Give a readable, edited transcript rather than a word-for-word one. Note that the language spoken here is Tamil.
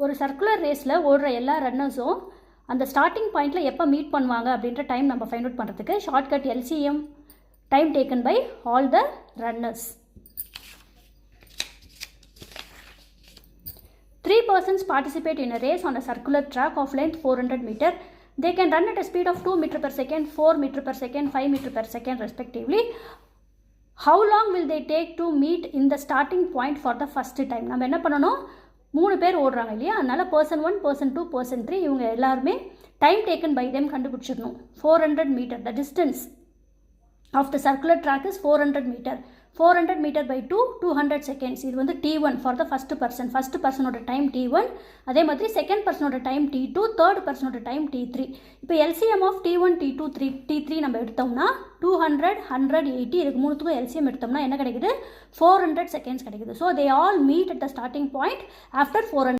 ஒரு சர்க்குலர் ரேஸில் ஓடுற எல்லா ரன்னர்ஸும் அந்த ஸ்டார்டிங் பாயிண்டில் எப்போ மீட் பண்ணுவாங்க அப்படின்ற டைம் நம்ம ஃபைண்ட் அவுட் பண்ணுறதுக்கு shortcut LCM time taken by all the runners. 3 persons participate in a race on a circular track of length 400 meter. They can run at a speed of 2 meter per second, 4 meter per second, 5 meter per second respectively. How long will they take to meet in the starting point for the first time? நம்ம என்ன பண்ணணும், 3 பேர் ஓடுறாங்க இல்லையா, அதனால் person 1, person 2, person 3 இவங்க எல்லாருமே டைம் டேக்கன் பை them கண்டுபிடிச்சிடணும். 400 meter, the distance of the circular track is 400 meter. 400 meter by 2, 200 seconds. இது வந்து T1 for the first person. First personோட டைம் T1, அதே மாதிரி செகண்ட் personோட டைம் T2, தேர்ட் personோட டைம் T3. இப்போ LCM of T1, T2, T3 நம்ம எடுத்தோம்னா 200, 180 இதுக்கு மூணுத்துக்கும் LCM எடுத்தோம்னா என்ன கிடைக்குது, 400 seconds கிடைக்குது. So they all meet at the starting point after 400.